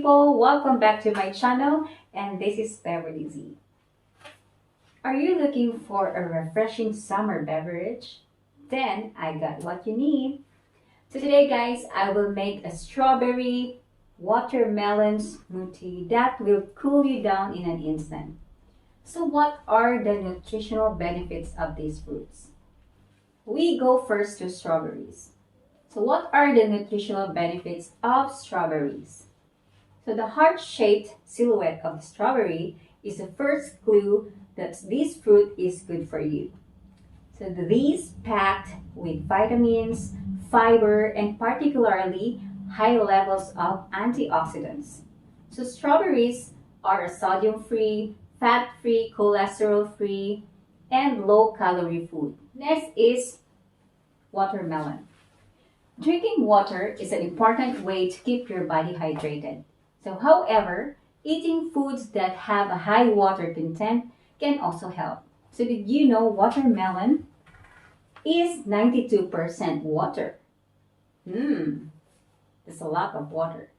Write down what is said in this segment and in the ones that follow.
people! Welcome back to my channel, and this is Beverly Z. Are you looking for a refreshing summer beverage? Then I got what you need. So today guys, I will make a strawberry watermelon smoothie that will cool you down in an instant. So what are the nutritional benefits of these fruits? We go first to strawberries. So what are the nutritional benefits of strawberries? So the heart-shaped silhouette of the strawberry is the first clue that this fruit is good for you. So these packed with vitamins, fiber, and particularly high levels of antioxidants. So strawberries are a sodium-free, fat-free, cholesterol-free, and low-calorie food. Next is watermelon. Drinking water is an important way to keep your body hydrated. So, however, eating foods that have a high water content can also help. So, did you know watermelon is 92% water? That's a lot of water.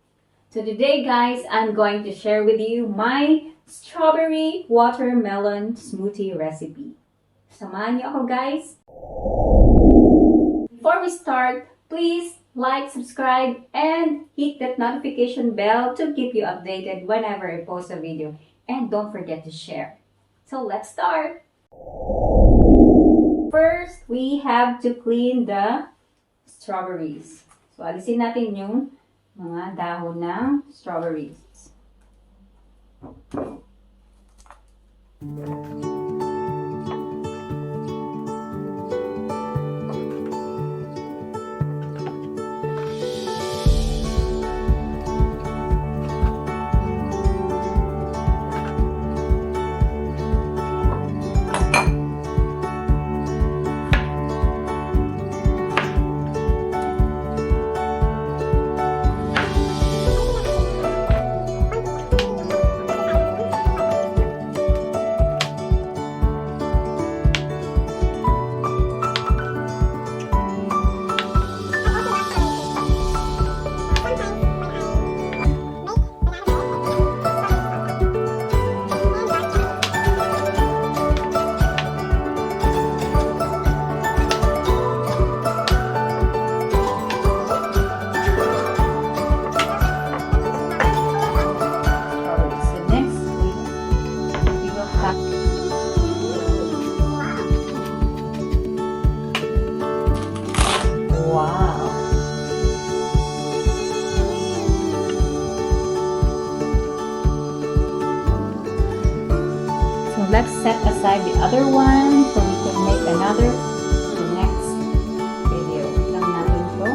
So today, guys, I'm going to share with you my strawberry watermelon smoothie recipe. Samahan niyo ako, guys. Before we start, please like, subscribe, and hit that notification bell to keep you updated whenever I post a video. And don't forget to share. So let's start. First, we have to clean the strawberries. So alisin natin yung mga dahon ng strawberries. Let's set aside the other one so we can make another the next video. Lang natin ito.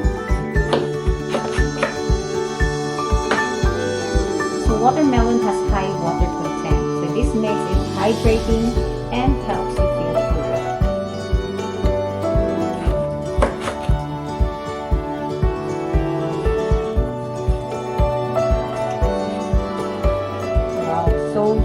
So watermelon has high water content. So this makes it hydrating and helps you feel full. Wow, so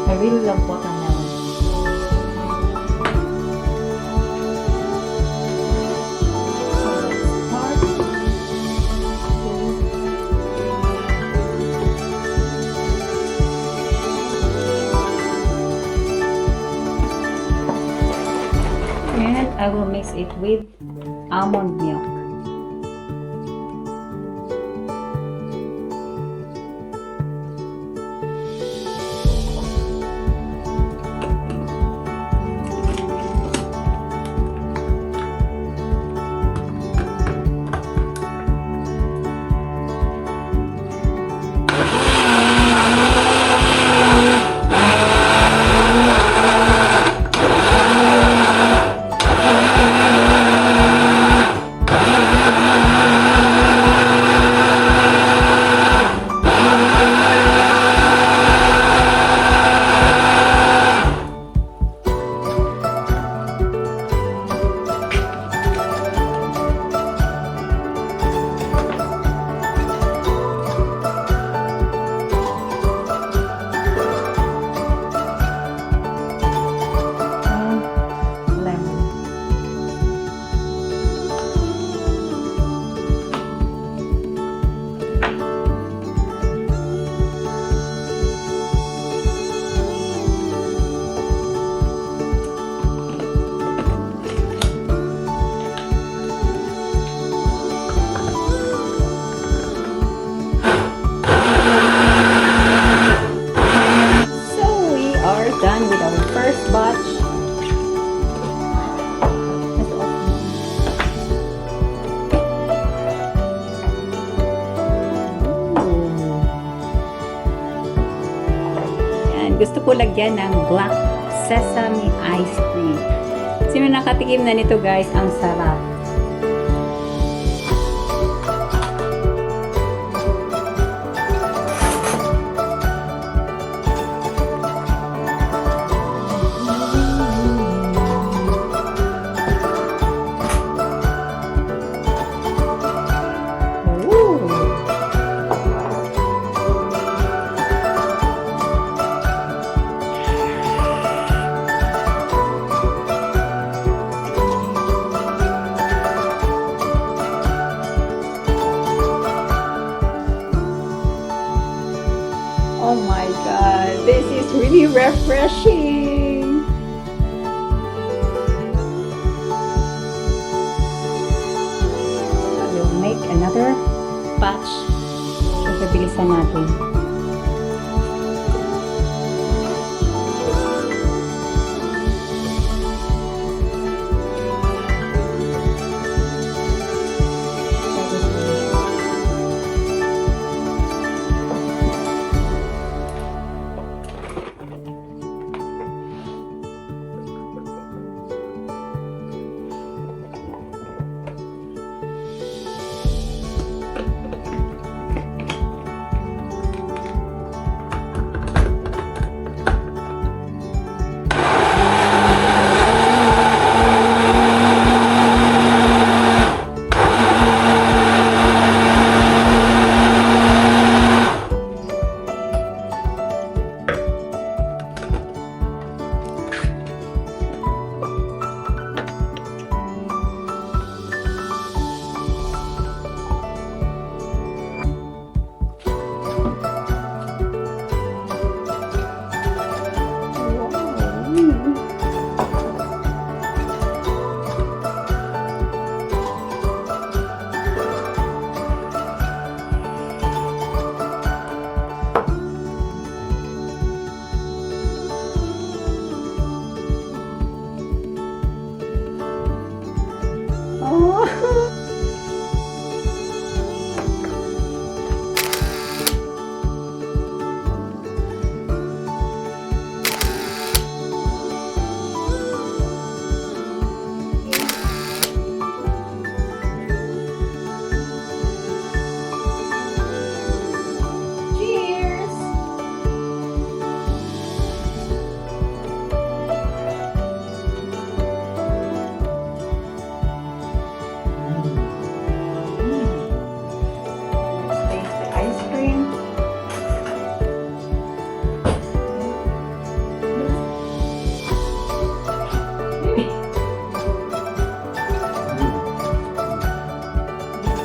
I really love watermelon. And I will mix it with almond milk. gusto ko lagyan ng Black Sesame Ice Cream. Sino nakatikim na nito guys? Ang sarap. Oh my god, this is really refreshing! I will make another batch. So, bilisan natin.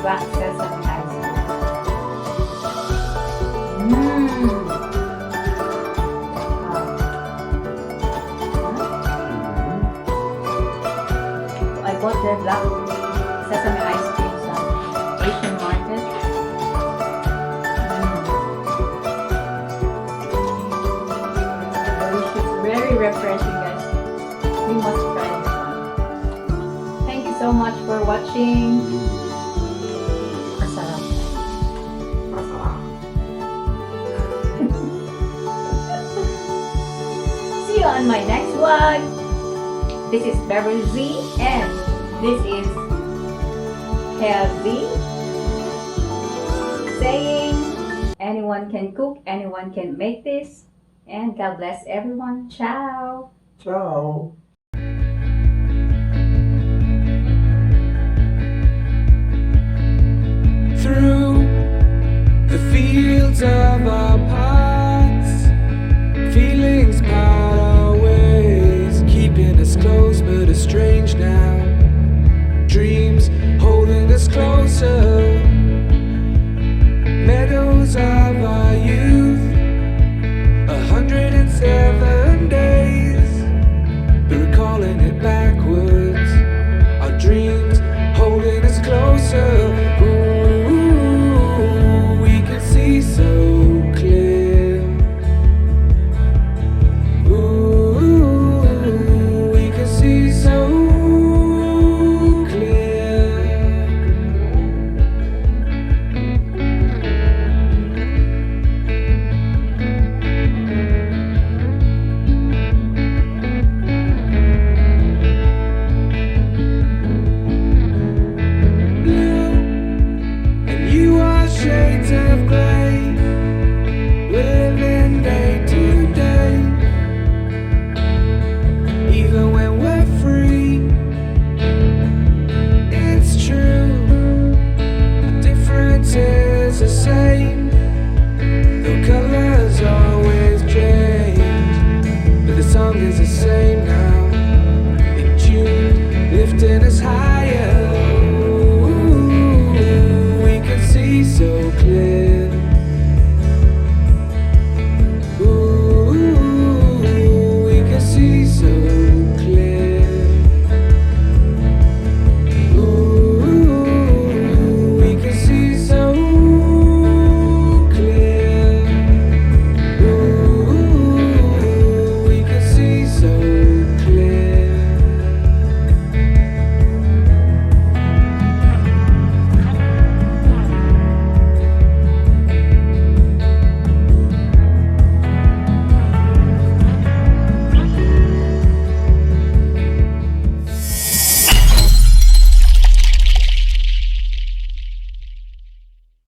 Black Sesame Ice Cream. I bought the Black Sesame Ice Cream sa Asian market. Delicious, very refreshing guys. We must try this one. Thank you so much for watching. See you on my next vlog. This is Beverly Z and this is Healthy saying anyone can cook, anyone can make this, and God bless everyone. Ciao. Ciao. Through the fields of our